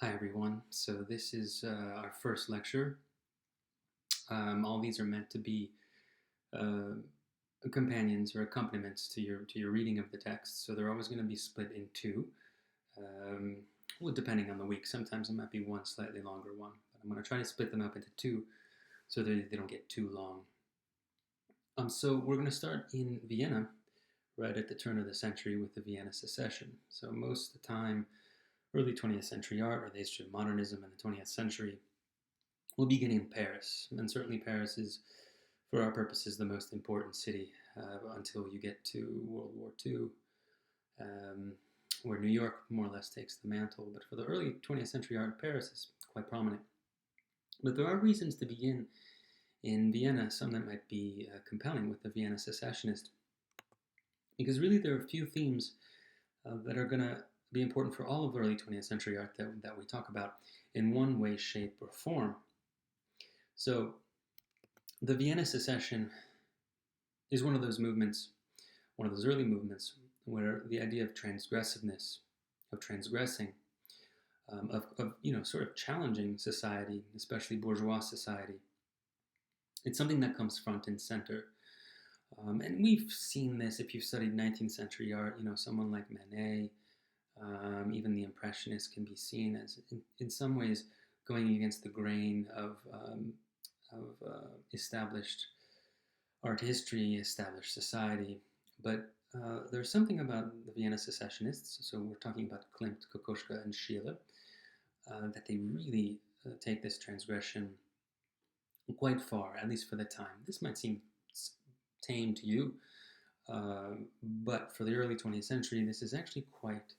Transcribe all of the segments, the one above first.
Hi everyone. So this is our first lecture. All these are meant to be uh, companions or accompaniments to your reading of the text. So they're always going to be split in two. Um, well, depending on the week. Sometimes it might be one slightly longer one, but I'm going to try to split them up into two so that they don't get too long. So we're going to start in Vienna, right at the turn of the century with the Vienna Secession. So most of the time, early 20th century art, or the history of modernism in the 20th century, we'll begin in Paris, and certainly Paris is, for our purposes, the most important city until you get to World War II, where New York more or less takes the mantle. But for the early 20th century art, Paris is quite prominent. But there are reasons to begin in Vienna, some that might be compelling with the Vienna Secessionist, because really there are a few themes that are going to be important for all of early 20th century art that we talk about in one way, shape, or form. So the Vienna Secession is one of those movements, one of those early movements, where the idea of transgressiveness, of transgressing, of sort of challenging society, especially bourgeois society, it's something that comes front and center. And we've seen this if you've studied 19th century art, someone like Manet, even the Impressionists can be seen as, in some ways, going against the grain of established art history, established society. But there's something about the Vienna Secessionists, so we're talking about Klimt, Kokoschka, and Schiele, that they really take this transgression quite far, at least for the time. This might seem tame to you, but for the early 20th century, this is actually quite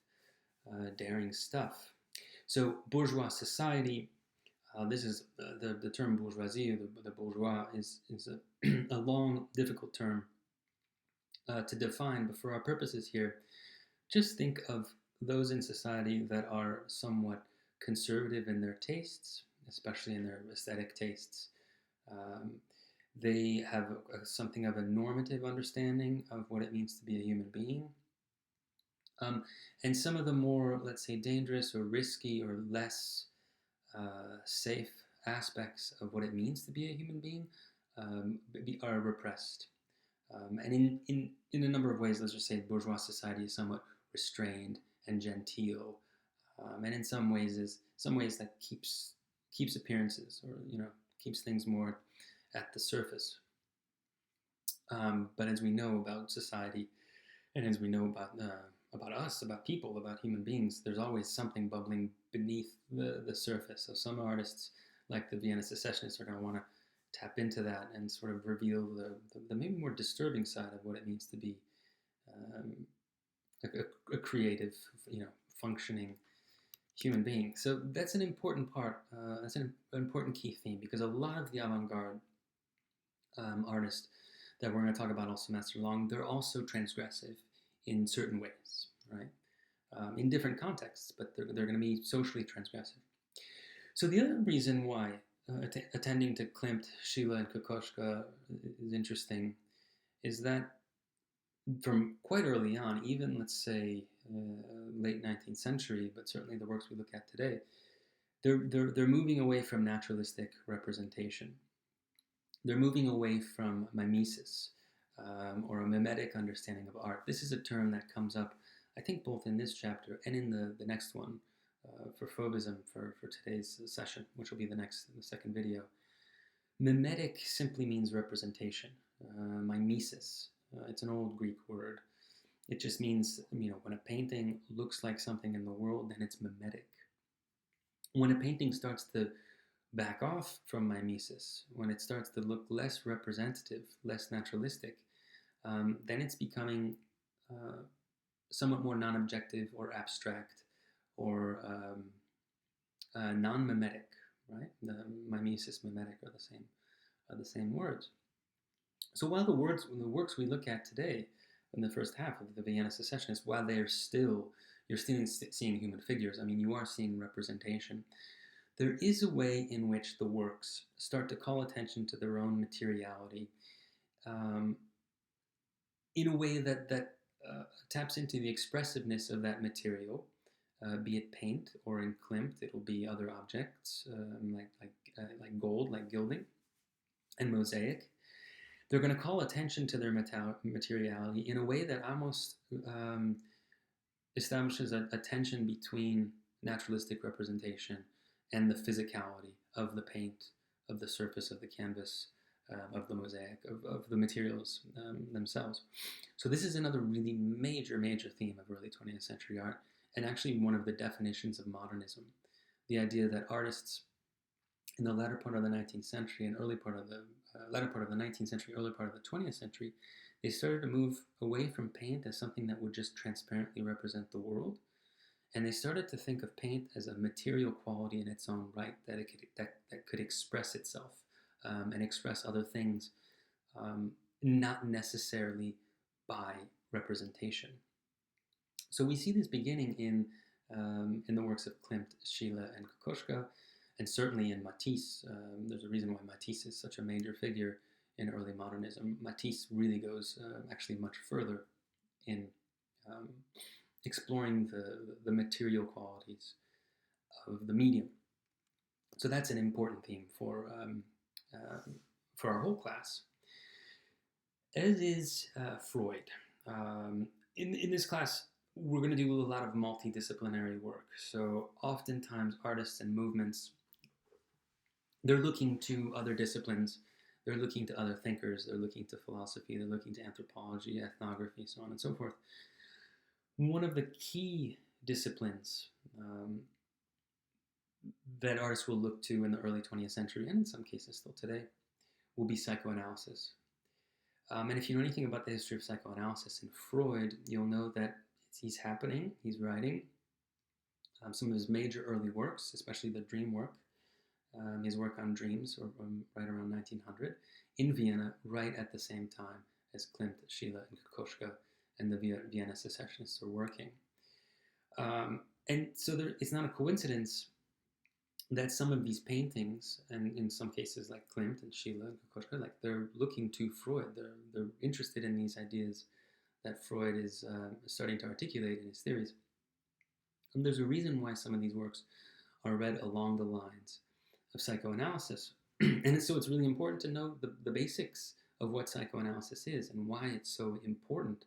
daring stuff. So bourgeois society, this is the term bourgeoisie, the bourgeois, is a long, difficult term to define, but for our purposes here, just think of those in society that are somewhat conservative in their tastes, especially in their aesthetic tastes. They have something of a normative understanding of what it means to be a human being. And some of the more, let's say, dangerous or risky or less safe aspects of what it means to be a human being are repressed. And in a number of ways, let's just say bourgeois society is somewhat restrained and genteel, and in some ways that keeps appearances, or keeps things more at the surface. But as we know about society, and as we know about us, about people, about human beings, there's always something bubbling beneath the surface. So some artists, like the Vienna Secessionists, are going to want to tap into that and sort of reveal the maybe more disturbing side of what it means to be a creative, functioning human being. So that's an important part. That's an important key theme, because a lot of the avant-garde artists that we're going to talk about all semester long, they're also transgressive in certain ways, right? In different contexts, but they're going to be socially transgressive. So the other reason why attending to Klimt, Schiele, and Kokoschka is interesting is that from quite early on, even let's say late 19th century, but certainly the works we look at today, they're moving away from naturalistic representation. They're moving away from mimesis, or a mimetic understanding of art. This is a term that comes up, I think, both in this chapter and in the next one, for Phobism for today's session, which will be the second video. Mimetic simply means representation. Mimesis, it's an old Greek word. It just means, when a painting looks like something in the world, then it's mimetic. When a painting starts to back off from mimesis, when it starts to look less representative, less naturalistic, then it's becoming somewhat more non-objective or abstract or non-mimetic, right? The mimesis, mimetic are the same words. So while the works we look at today in the first half of the Vienna Secessionists, while you're still seeing human figures, you are seeing representation, there is a way in which the works start to call attention to their own materiality, in a way that taps into the expressiveness of that material, be it paint, or in Klimt it'll be other objects like gold, like gilding, and mosaic. They're going to call attention to their materiality in a way that almost establishes a tension between naturalistic representation and the physicality of the paint, of the surface of the canvas, of the mosaic, of the materials themselves. So this is another really major theme of early 20th century art, and actually one of the definitions of modernism. The idea that artists in the latter part of the 19th century and early part of the latter part of the 19th century, early part of the 20th century, they started to move away from paint as something that would just transparently represent the world, and they started to think of paint as a material quality in its own right, that could express itself and express other things, not necessarily by representation. So we see this beginning in the works of Klimt, Schiele, and Kokoschka, and certainly in Matisse. There's a reason why Matisse is such a major figure in early modernism. Matisse really goes actually much further in exploring the material qualities of the medium. So that's an important theme for our whole class, as is Freud. In this class, we're going to do a lot of multidisciplinary work. So oftentimes artists and movements, they're looking to other disciplines, they're looking to other thinkers, they're looking to philosophy, they're looking to anthropology, ethnography, so on and so forth. One of the key disciplines that artists will look to in the early 20th century, and in some cases still today, will be psychoanalysis. And if you know anything about the history of psychoanalysis and Freud, you'll know that he's writing some of his major early works, especially the dream work, his work on dreams, right around 1900, in Vienna, right at the same time as Klimt, Schiele, and Kokoschka and the Vienna Secessionists are working. And so it's not a coincidence that some of these paintings, and in some cases like Klimt and Schiele and Kokoschka, like they're looking to Freud. They're interested in these ideas that Freud is starting to articulate in his theories. And there's a reason why some of these works are read along the lines of psychoanalysis. And so it's really important to know the basics of what psychoanalysis is and why it's so important,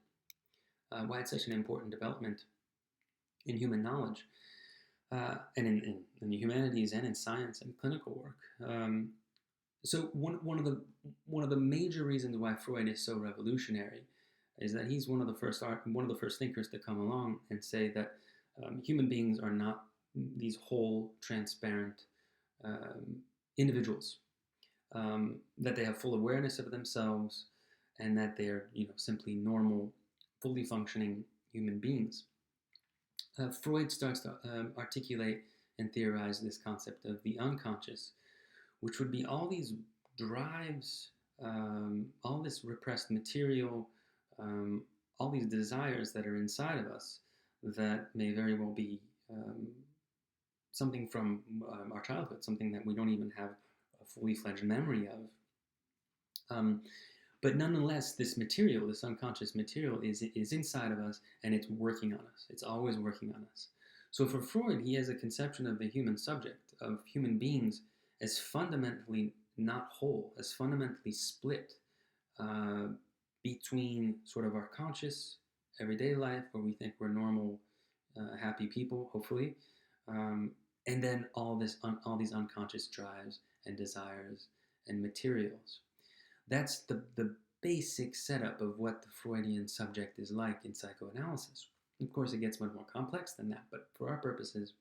why it's such an important development in human knowledge, and in the humanities and in science and clinical work. So one of the major reasons why Freud is so revolutionary is that he's one of the first thinkers to come along and say that human beings are not these whole, transparent individuals, that they have full awareness of themselves, and that they're simply normal, fully functioning human beings. Freud starts to articulate and theorize this concept of the unconscious, which would be all these drives, all this repressed material, all these desires that are inside of us that may very well be something from our childhood, something that we don't even have a fully fledged memory of. But nonetheless, this material, this unconscious material, is inside of us, and it's working on us. It's always working on us. So for Freud, he has a conception of the human subject, of human beings, as fundamentally not whole, as fundamentally split between sort of our conscious, everyday life, where we think we're normal, happy people, hopefully, and then all these unconscious drives and desires and materials. That's the basic setup of what the Freudian subject is like in psychoanalysis. Of course, it gets much more complex than that, but for our purposes,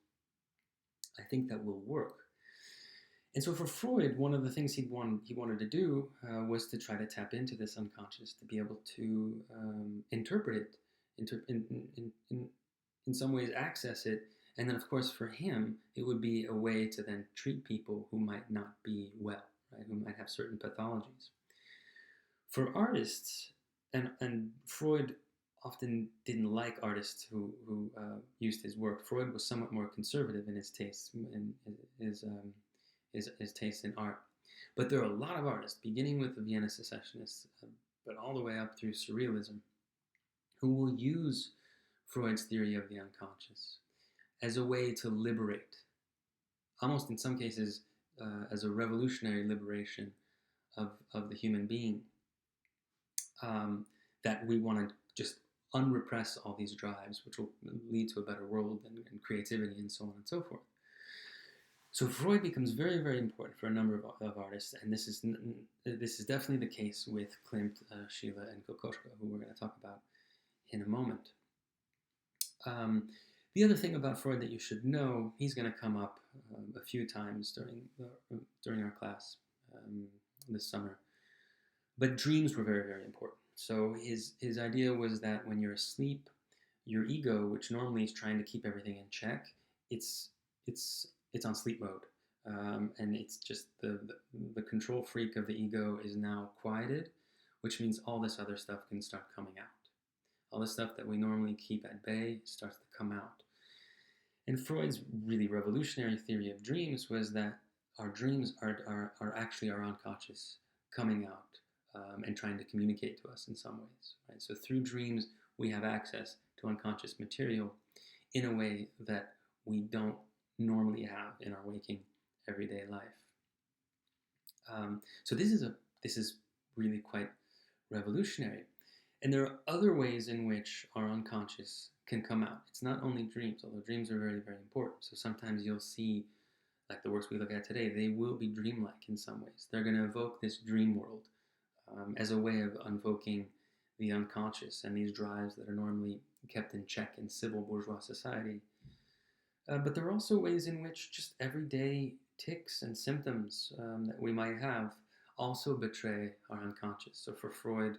I think that will work. And so for Freud, one of the things he wanted to do was to try to tap into this unconscious, to be able to interpret it, in some ways access it, and then of course for him, it would be a way to then treat people who might not be well, right? Who might have certain pathologies. For artists, and Freud often didn't like artists who used his work. Freud was somewhat more conservative in his tastes, in his taste in art. But there are a lot of artists, beginning with the Vienna Secessionists, but all the way up through Surrealism, who will use Freud's theory of the unconscious as a way to liberate, almost in some cases as a revolutionary liberation of the human being, that we want to just unrepress all these drives, which will lead to a better world and creativity and so on and so forth. So Freud becomes very, very important for a number of artists, and this is definitely the case with Klimt, Schiele, and Kokoschka, who we're going to talk about in a moment. The other thing about Freud that you should know, he's going to come up a few times during our class this summer, but dreams were very, very important. So his idea was that when you're asleep, your ego, which normally is trying to keep everything in check, it's on sleep mode, and it's just the control freak of the ego is now quieted, which means all this other stuff can start coming out. All the stuff that we normally keep at bay starts to come out. And Freud's really revolutionary theory of dreams was that our dreams are actually our unconscious coming out and trying to communicate to us in some ways. Right? So through dreams, we have access to unconscious material in a way that we don't normally have in our waking everyday life. So this is really quite revolutionary. And there are other ways in which our unconscious can come out. It's not only dreams, although dreams are very, very important. So sometimes you'll see, like the works we look at today, they will be dreamlike in some ways. They're going to evoke this dream world as a way of invoking the unconscious and these drives that are normally kept in check in civil bourgeois society. But there are also ways in which just everyday tics and symptoms that we might have also betray our unconscious. So for Freud,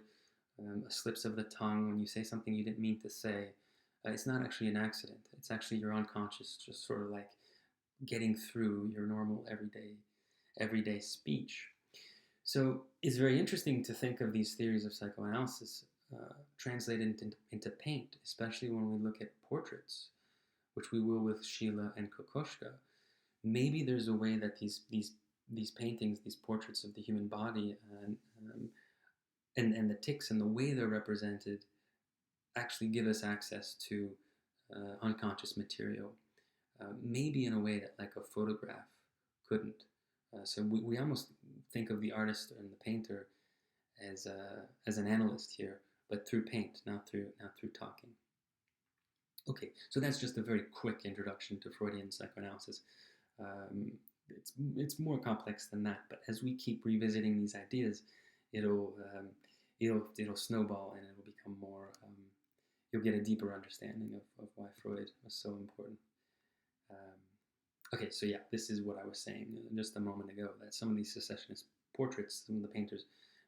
slips of the tongue, when you say something you didn't mean to say, it's not actually an accident. It's actually your unconscious just sort of like getting through your normal everyday speech. So it's very interesting to think of these theories of psychoanalysis translated into paint, especially when we look at portraits, which we will with Schiele and Kokoschka. Maybe there's a way that these paintings, these portraits of the human body and the tics and the way they're represented actually give us access to unconscious material, maybe in a way that like a photograph couldn't. So we almost think of the artist and the painter as an analyst here, but through paint, not through talking. Okay, so that's just a very quick introduction to Freudian psychoanalysis. It's more complex than that, but as we keep revisiting these ideas, it'll snowball and it'll become more. You'll get a deeper understanding of why Freud was so important. Okay, so yeah, this is what I was saying just a moment ago, that some of these secessionist portraits, some of the painters,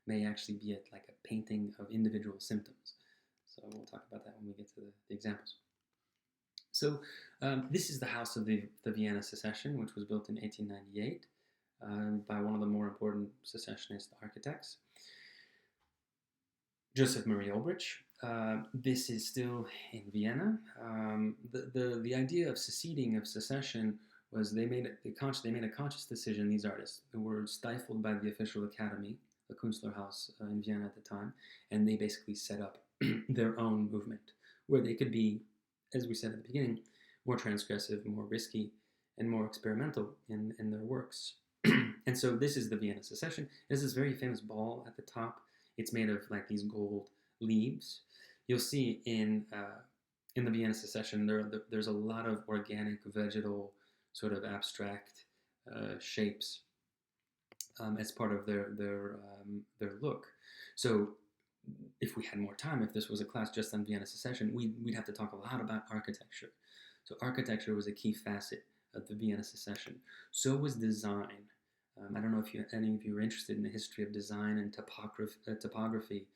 may actually be like a painting of individual symptoms. So we'll talk about that when we get to the examples. So this is the house of the Vienna Secession, which was built in 1898 by one of the more important secessionist architects, Joseph Marie Ulbricht. This is still in Vienna. The idea of seceding, of secession, was they made a conscious decision, these artists, who were stifled by the official academy, the Künstlerhaus in Vienna at the time, and they basically set up their own movement, where they could be, as we said at the beginning, more transgressive, more risky, and more experimental in their works. And so this is the Vienna Secession. There's this very famous ball at the top. It's made of like these gold leaves. You'll see in the Vienna Secession, there's a lot of organic, vegetal, sort of abstract shapes as part of their look. So if we had more time, if this was a class just on Vienna Secession, we'd have to talk a lot about architecture. So architecture was a key facet of the Vienna Secession. So was design. I don't know if any of you are interested in the history of design and topography,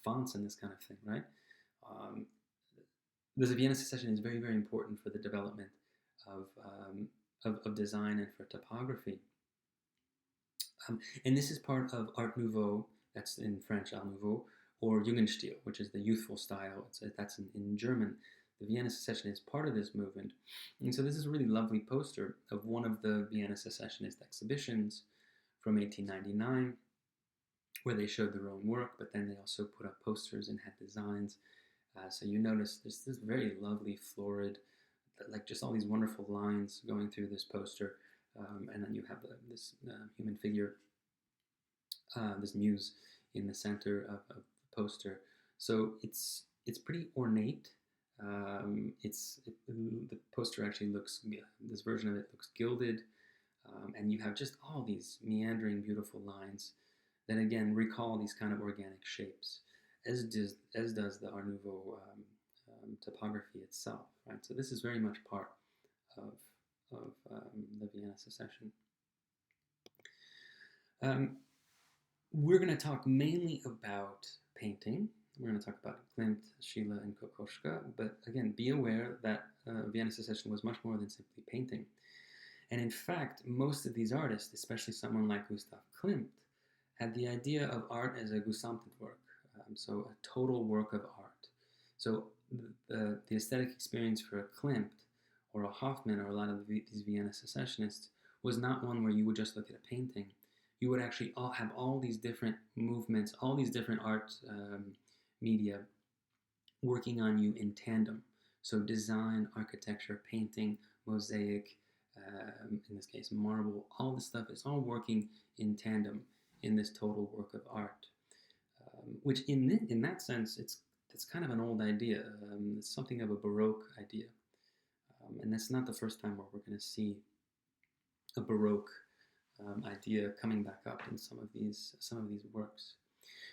fonts and this kind of thing, right? The Vienna Secession is very, very important for the development of design and for topography. And this is part of Art Nouveau, that's in French, Art Nouveau, or Jugendstil, which is the youthful style. That's in German. The Vienna Secession is part of this movement. And so this is a really lovely poster of one of the Vienna Secessionist exhibitions from 1899, where they showed their own work, but then they also put up posters and had designs. So you notice there's this very lovely, florid, like just all these wonderful lines going through this poster, and then you have this human figure, this muse in the center of the poster. So it's pretty ornate. The poster actually looks, this version of it looks gilded, and you have just all these meandering, beautiful lines that again recall these kind of organic shapes, as does the Art Nouveau topography itself, right? So this is very much part of the Vienna Secession. We're going to talk mainly about painting. We're going to talk about Klimt, Schiele, and Kokoschka, but again, be aware that Vienna Secession was much more than simply painting. And in fact, most of these artists, especially someone like Gustav Klimt, had the idea of art as a Gesamtwerk, so a total work of art. So the aesthetic experience for a Klimt or a Hoffmann or a lot of these Vienna Secessionists was not one where you would just look at a painting. You would actually have all these different movements, all these different art media working on you in tandem. So design, architecture, painting, mosaic, in this case marble, all this stuff is all working in tandem in this total work of art, which in that sense it's kind of an old idea. It's something of a Baroque idea, and that's not the first time where we're going to see a Baroque idea coming back up in some of these works.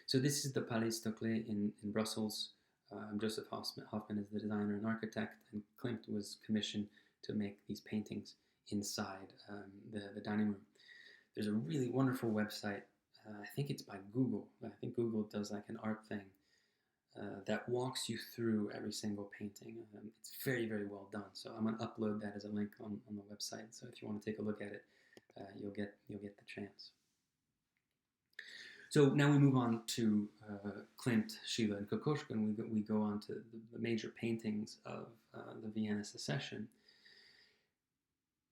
So this is the Palesticle in Brussels. Joseph Hoffmann is the designer and architect, and Klimt was commissioned to make these paintings inside the dining room. There's a really wonderful website. I think it's by Google. I think Google does like an art thing that walks you through every single painting. It's very, very well done. So I'm going to upload that as a link on the website. So if you want to take a look at it, you'll get the chance. So now we move on to Klimt, Schiele, and Kokoschka, and we go on to the major paintings of the Vienna Secession,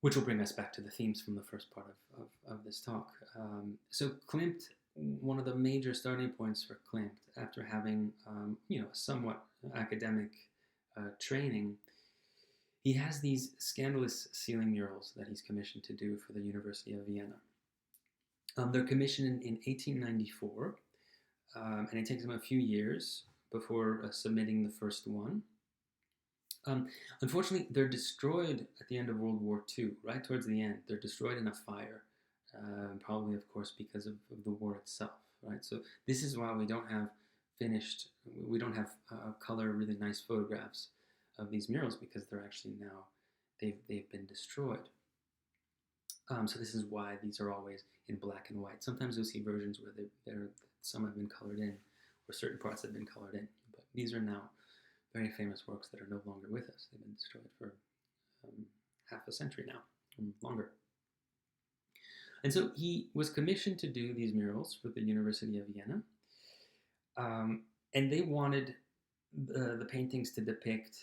which will bring us back to the themes from the first part of this talk. So Klimt, one of the major starting points for Klimt, after having a somewhat academic training, he has these scandalous ceiling murals that he's commissioned to do for the University of Vienna. They're commissioned in 1894, and it takes him a few years before submitting the first one. Unfortunately, they're destroyed at the end of World War II, right towards the end. They're destroyed in a fire, probably, of course, because of the war itself, right? So this is why we don't have color, really nice photographs of these murals, because they're actually now, they've been destroyed. So this is why these are always in black and white. Sometimes you'll see versions where some have been colored in, or certain parts have been colored in, but these are now very famous works that are no longer with us. They've been destroyed for half a century now, or longer. And so he was commissioned to do these murals for the University of Vienna, and they wanted the paintings to depict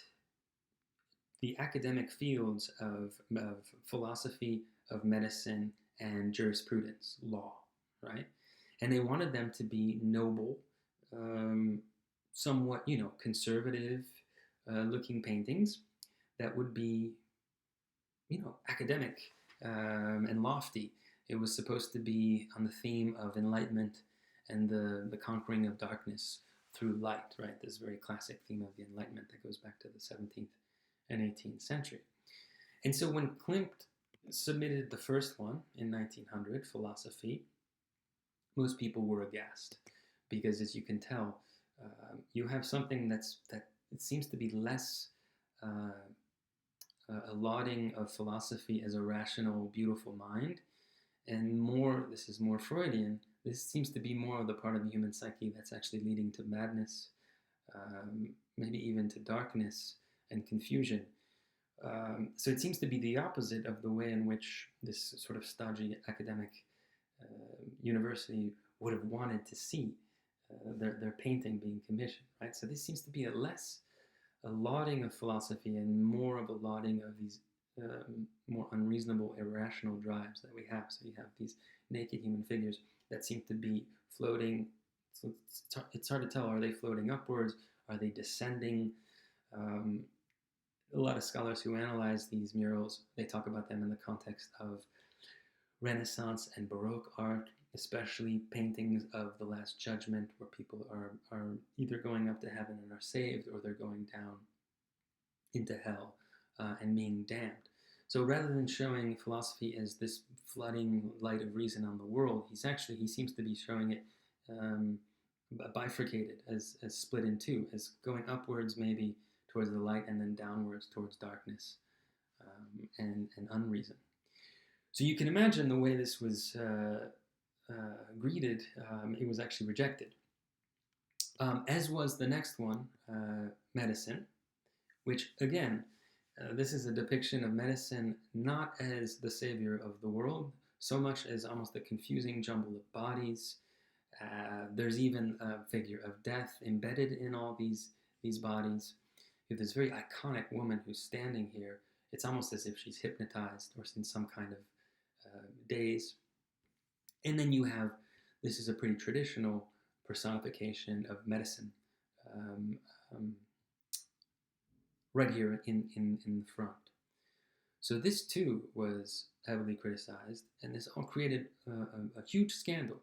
the academic fields of philosophy, of medicine, and jurisprudence law, right? And they wanted them to be noble, somewhat, conservative looking paintings that would be, academic and lofty. It was supposed to be on the theme of enlightenment and the conquering of darkness through light, right? This very classic theme of the Enlightenment that goes back to the 17th and 18th century. And so when Klimt submitted the first one in 1900, Philosophy, most people were aghast, because as you can tell, you have something that it seems to be less a lauding of philosophy as a rational, beautiful mind, and more, this is more Freudian, this seems to be more of the part of the human psyche that's actually leading to madness, maybe even to darkness and confusion. So it seems to be the opposite of the way in which this sort of stodgy academic university would have wanted to see their painting being commissioned, right? So this seems to be a lauding of philosophy and more of a lauding of these more unreasonable, irrational drives that we have. So you have these naked human figures that seem to be floating. So it's hard to tell, are they floating upwards? Are they descending? a lot of scholars who analyze these murals, they talk about them in the context of Renaissance and Baroque art, especially paintings of the Last Judgment, where people are either going up to heaven and are saved, or they're going down into hell and being damned. So rather than showing philosophy as this flooding light of reason on the world, he seems to be showing it bifurcated, as split in two, as going upwards maybe towards the light and then downwards towards darkness and unreason. So you can imagine the way this was greeted. It was actually rejected, as was the next one, medicine, which again, this is a depiction of medicine not as the savior of the world, so much as almost a confusing jumble of bodies. There's even a figure of death embedded in all these bodies. You have this very iconic woman who's standing here. It's almost as if she's hypnotized or in some kind of daze. And then you have, this is a pretty traditional personification of medicine, right here in the front. So this too was heavily criticized, and this all created a huge scandal.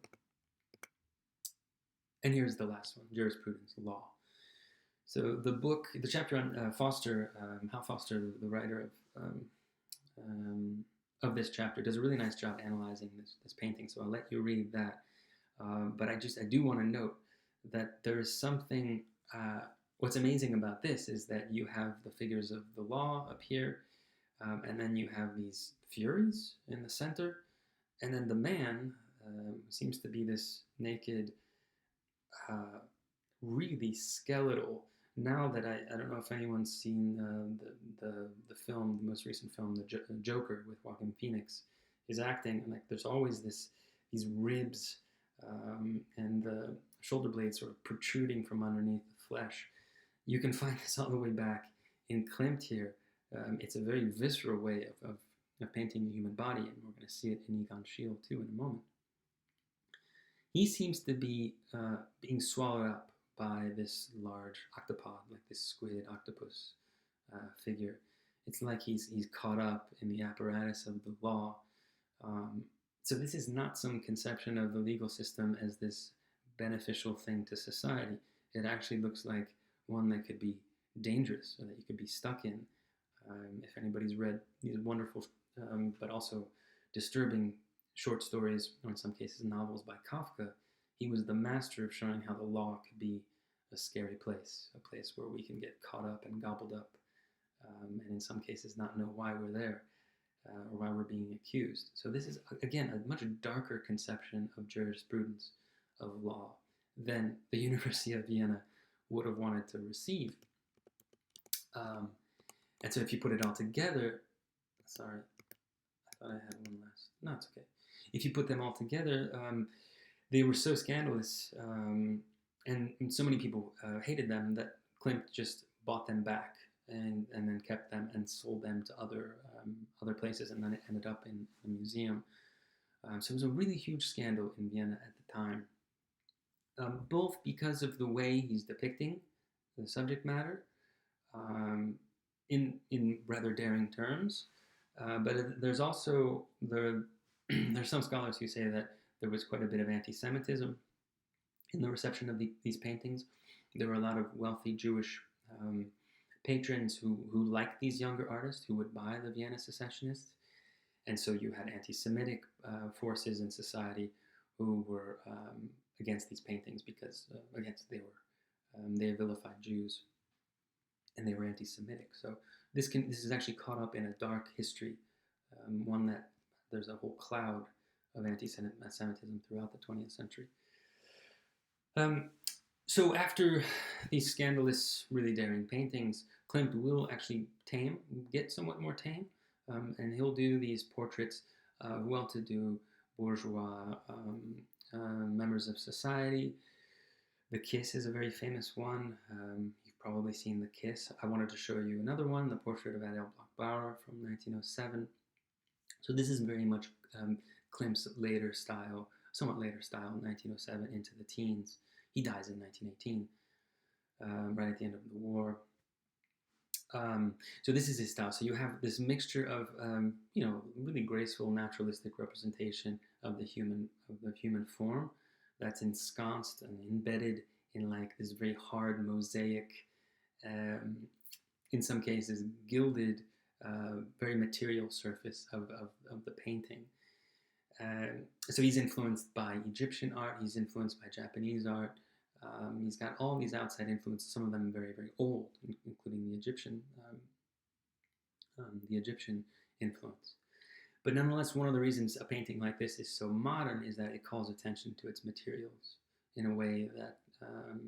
And here's the last one, Jurisprudence Law. So the chapter on Foster, Hal Foster, the writer of this chapter, does a really nice job analyzing this painting. So I'll let you read that. But I do want to note that there is something. What's amazing about this is that you have the figures of the law up here, and then you have these furies in the center, and then the man seems to be this naked, really skeletal. Now that I don't know if anyone's seen the film, the most recent film, the Joker with Joaquin Phoenix, is acting, and like there's always these ribs and the shoulder blades sort of protruding from underneath the flesh. You can find this all the way back in Klimt here. It's a very visceral way of painting the human body, and we're going to see it in Egon Schiele too in a moment. He seems to be being swallowed up by this large octopod, like this squid octopus figure. It's like he's caught up in the apparatus of the law. So this is not some conception of the legal system as this beneficial thing to society. It actually looks like one that could be dangerous, or that you could be stuck in. If anybody's read these wonderful but also disturbing short stories, or in some cases novels by Kafka, he was the master of showing how the law could be a scary place, a place where we can get caught up and gobbled up, and in some cases not know why we're there, or why we're being accused. So this is, again, a much darker conception of jurisprudence, of law, than the University of Vienna would have wanted to receive. And so if you put it all together, sorry, I thought I had one last, no, it's okay. If you put them all together, they were so scandalous, and so many people hated them, that Klimt just bought them back and then kept them and sold them to other places, and then it ended up in a museum. So it was a really huge scandal in Vienna at the time, both because of the way he's depicting the subject matter in rather daring terms, but there's also there's some scholars who say that there was quite a bit of anti-Semitism in the reception of these paintings. There were a lot of wealthy Jewish patrons who liked these younger artists, who would buy the Vienna Secessionists. And so you had anti-Semitic forces in society who were against these paintings because they vilified Jews, and they were anti-Semitic. So this is actually caught up in a dark history, one that there's a whole cloud of anti-Semitism throughout the 20th century. So after these scandalous, really daring paintings, Klimt will actually get somewhat more tame, and he'll do these portraits of well-to-do bourgeois members of society. The Kiss is a very famous one. You've probably seen The Kiss. I wanted to show you another one, the portrait of Adele Bloch-Bauer from 1907. So this is very much Klimt's later style, somewhat later style, 1907 into the teens. He dies in 1918, right at the end of the war. So this is his style. So you have this mixture of really graceful naturalistic representation of the human form that's ensconced and embedded in like this very hard mosaic, um, in some cases gilded, very material surface of the painting. So he's influenced by Egyptian art. He's influenced by Japanese art. He's got all these outside influences, some of them very, very old, including the Egyptian influence. But nonetheless, one of the reasons a painting like this is so modern is that it calls attention to its materials in a way that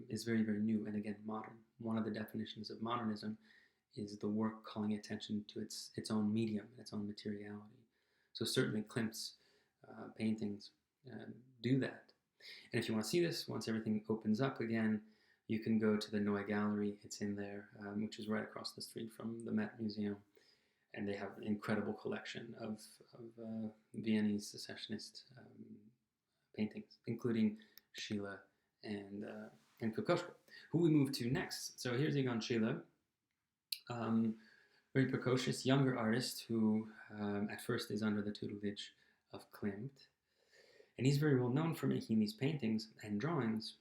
is very, very new and again modern. One of the definitions of modernism is the work calling attention to its own medium, its own materiality. So certainly Klimt's paintings do that. And if you want to see this, once everything opens up again, you can go to the Neue Gallery. It's in there, which is right across the street from the Met Museum. And they have an incredible collection of Viennese secessionist paintings, including Schiele and Kokoschka, who we move to next. So here's Egon Schiele, very precocious, younger artist who at first is under the tutelage of Klimt. And he's very well known for making these paintings and drawings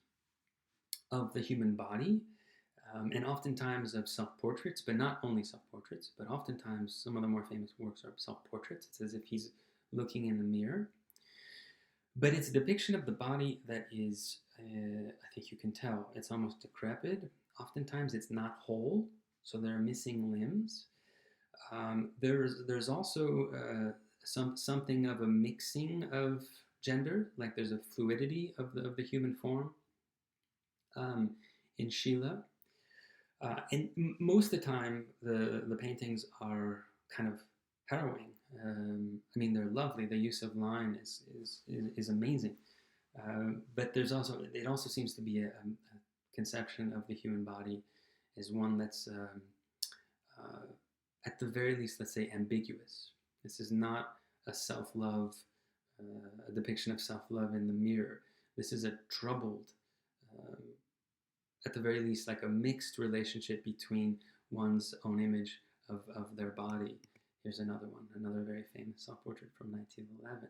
of the human body, and oftentimes of self-portraits, but not only self-portraits, but oftentimes some of the more famous works are self-portraits. It's as if he's looking in the mirror. But it's a depiction of the body that is, I think you can tell, it's almost decrepit. Oftentimes it's not whole, so there are missing limbs. There's also something of a mixing of gender, like there's a fluidity of the human form in Schiele. And most of the time, the paintings are kind of harrowing. I mean, they're lovely. The use of line is amazing. But it also seems to be a conception of the human body as one that's at the very least, let's say, ambiguous. This is not a self-love, a depiction of self-love in the mirror. This is a troubled, at the very least, like a mixed relationship between one's own image of their body. Here's another one, another very famous self-portrait from 1911.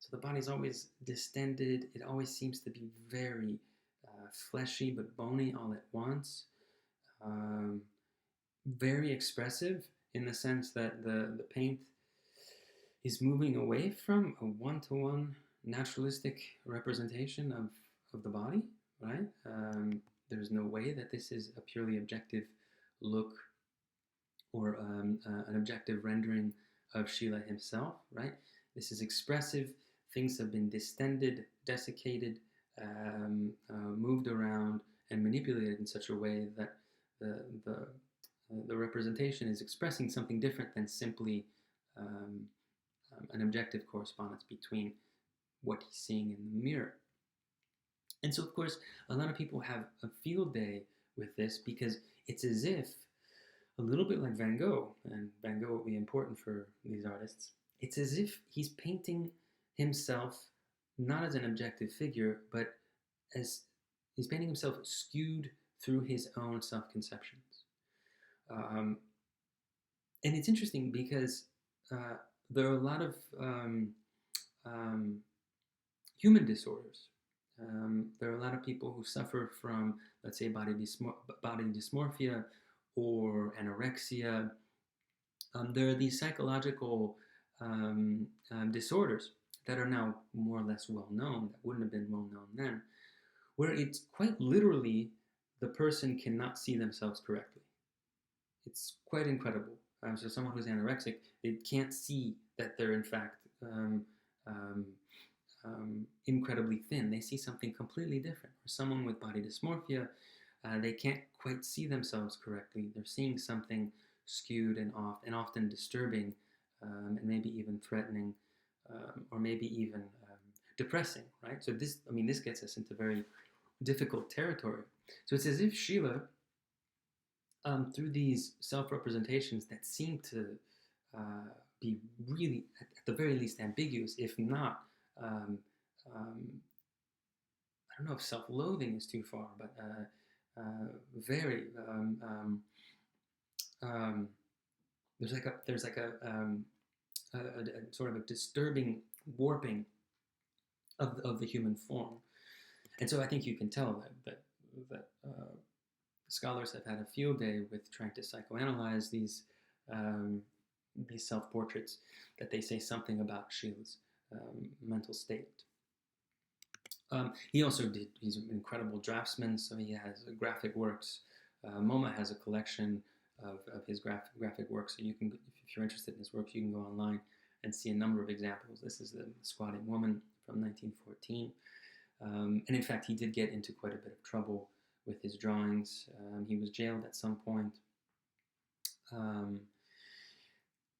So the body's always distended. It always seems to be very fleshy but bony all at once. Very expressive in the sense that the paint is moving away from a one-to-one naturalistic representation of the body, right? There's no way that this is a purely objective look or an objective rendering of Schiele himself, right? This is expressive. Things have been distended, desiccated, moved around, and manipulated in such a way that the representation is expressing something different than simply an objective correspondence between what he's seeing in the mirror. And so, of course, a lot of people have a field day with this because it's as if, a little bit like Van Gogh, and Van Gogh will be important for these artists, it's as if he's painting himself not as an objective figure, but as he's painting himself skewed through his own self-conceptions. And it's interesting because there are a lot of human disorders. There are a lot of people who suffer from, let's say, body dysmorphia or anorexia. There are these psychological disorders that are now more or less well known, that wouldn't have been well known then, where it's quite literally the person cannot see themselves correctly. It's quite incredible. So someone who's anorexic, they can't see that they're in fact incredibly thin. They see something completely different. Or someone with body dysmorphia, they can't quite see themselves correctly. They're seeing something skewed and off, and often disturbing, and maybe even threatening, or maybe even depressing, right? So this gets us into very difficult territory. So it's as if Schiele, through these self-representations that seem to be really, at the very least, ambiguous, if not, I don't know if self-loathing is too far, but very um, there's like a sort of a disturbing warping of the human form, and so I think you can tell that scholars have had a field day with trying to psychoanalyze um, these self-portraits, that they say something about Schiele's mental state. He also he's an incredible draftsman, so he has graphic works. MoMA has a collection of his graphic works, so you can, if you're interested in his works, you can go online and see a number of examples. This is the Squatting Woman from 1914. And in fact, he did get into quite a bit of trouble with his drawings. He was jailed at some point.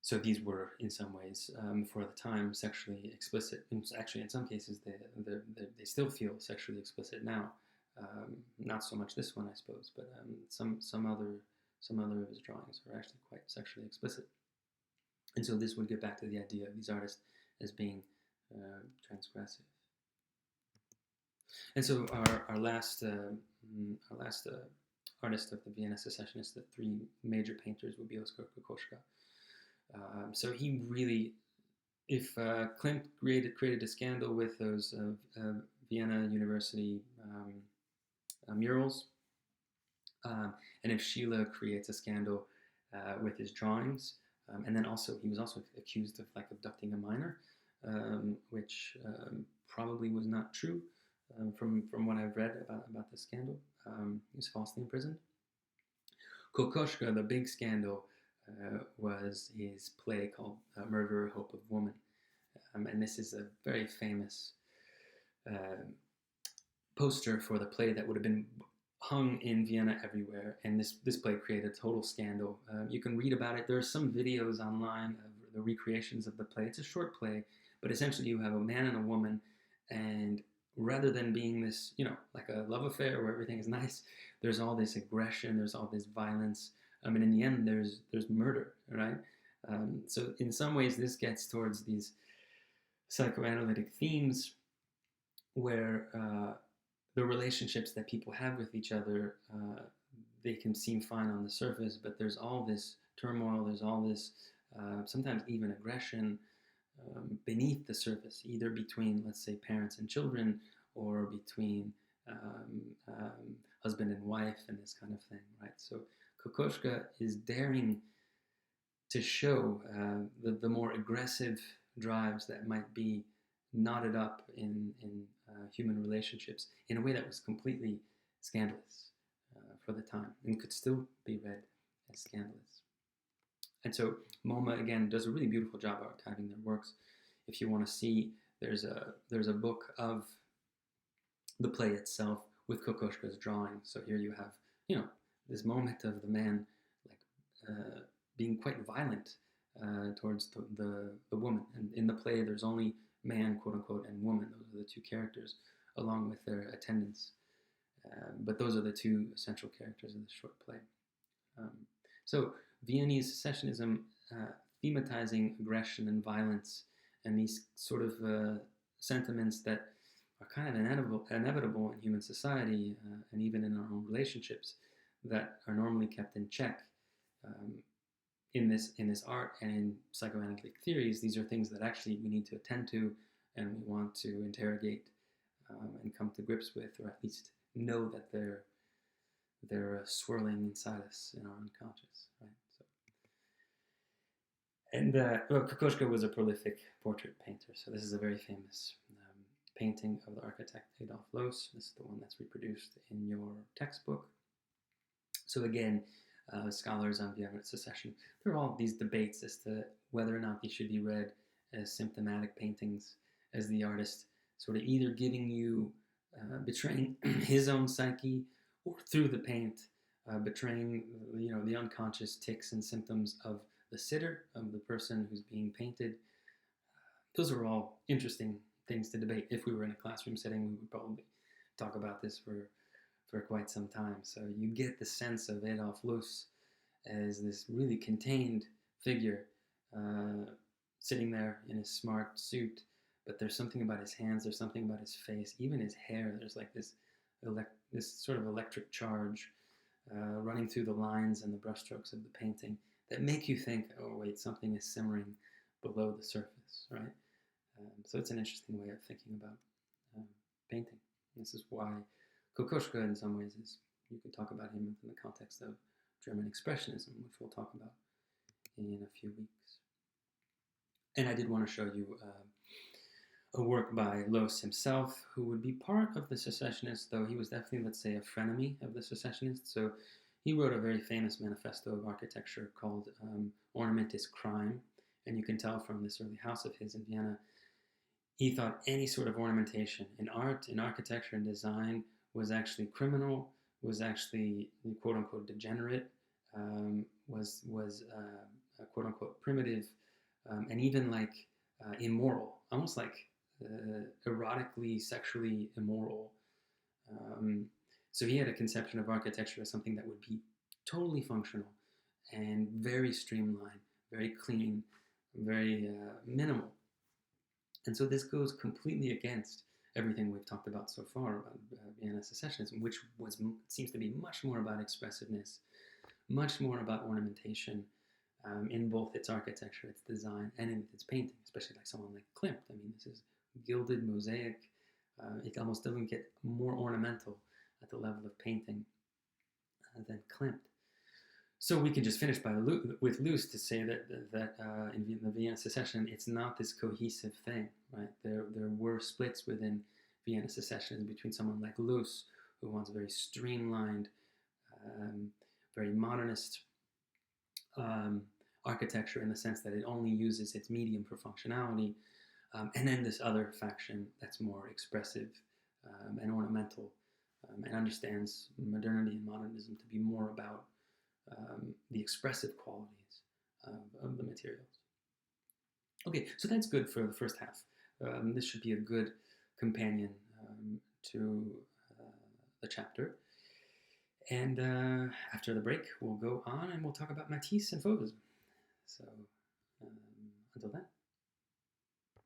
So these were, in some ways, for the time, sexually explicit. And actually, in some cases, they still feel sexually explicit now. Not so much this one, I suppose, but some other of his drawings are actually quite sexually explicit. And so this would get back to the idea of these artists as being transgressive. And so our last artist of the Vienna Secessionists, the three major painters, would be Oskar Kokoschka. So he really, if Klimt created a scandal with those Vienna University murals, and if Schiele creates a scandal with his drawings, and then also he was also accused of like abducting a minor, which probably was not true from what I've read about the scandal. He was falsely imprisoned. Kokoschka, the big scandal, was his play called Murderer, Hope of Woman. And this is a very famous poster for the play that would have been hung in Vienna everywhere. And this play created a total scandal. You can read about it. There are some videos online of the recreations of the play. It's a short play, but essentially you have a man and a woman, and rather than being this, like a love affair where everything is nice, there's all this aggression, there's all this violence. And in the end, there's murder, right? So in some ways, this gets towards these psychoanalytic themes where the relationships that people have with each other, they can seem fine on the surface, but there's all this turmoil, there's all this, sometimes even aggression beneath the surface, either between, let's say, parents and children, or between husband and wife, and this kind of thing, right? So Kokoschka is daring to show the more aggressive drives that might be knotted up in human relationships in a way that was completely scandalous for the time, and could still be read as scandalous. And so MoMA, again, does a really beautiful job archiving their works. If you want to see, there's a book of the play itself with Kokoschka's drawing. So here you have, this moment of the man being quite violent towards the woman. And in the play, there's only man, quote unquote, and woman. Those are the two characters, along with their attendants. But those are the two essential characters in the short play. So Viennese secessionism, thematizing aggression and violence, and these sort of sentiments that are kind of inevitable in human society, and even in our own relationships, that are normally kept in check in this art and in psychoanalytic theories. These are things that actually we need to attend to, and we want to interrogate and come to grips with, or at least know that they're swirling inside us in our unconscious, right? So, and Kokoschka was a prolific portrait painter, so this is a very famous painting of the architect Adolf Loos. This is the one that's reproduced in your textbook. So again, scholars on Vienna Secession, there are all these debates as to whether or not these should be read as symptomatic paintings, as the artist sort of either giving you, betraying his own psyche, or through the paint, betraying, the unconscious tics and symptoms of the sitter, of the person who's being painted. Those are all interesting things to debate. If we were in a classroom setting, we would probably talk about this for quite some time. So you get the sense of Adolf Loos as this really contained figure, sitting there in his smart suit, but there's something about his hands, there's something about his face, even his hair. There's like this sort of electric charge running through the lines and the brushstrokes of the painting that make you think, oh wait, something is simmering below the surface, right? So it's an interesting way of thinking about painting. This is why Kokoschka, in some ways, is, you could talk about him in the context of German Expressionism, which we'll talk about in a few weeks. And I did want to show you a work by Loos himself, who would be part of the secessionists, though he was definitely, let's say, a frenemy of the secessionists. So he wrote a very famous manifesto of architecture called Ornament is Crime. And you can tell from this early house of his in Vienna, he thought any sort of ornamentation in art, in architecture, and design was actually criminal, was actually quote-unquote degenerate, was quote-unquote primitive, and even like immoral, almost like erotically, sexually immoral. So he had a conception of architecture as something that would be totally functional and very streamlined, very clean, very minimal. And so this goes completely against everything we've talked about so far about Vienna Secessionism, which seems to be much more about expressiveness, much more about ornamentation in both its architecture, its design, and in its painting, especially like someone like Klimt. I mean, this is gilded mosaic. It almost doesn't get more ornamental at the level of painting than Klimt. So we can just finish with Loos to say that in the Vienna Secession, it's not this cohesive thing, right? There were splits within Vienna Secession between someone like Loos, who wants very streamlined, very modernist architecture in the sense that it only uses its medium for functionality, and then this other faction that's more expressive and ornamental, and understands modernity and modernism to be more about the expressive qualities of the materials. Okay, so that's good for the first half. This should be a good companion to the chapter. And after the break, we'll go on and we'll talk about Matisse and Fauvism. So until then.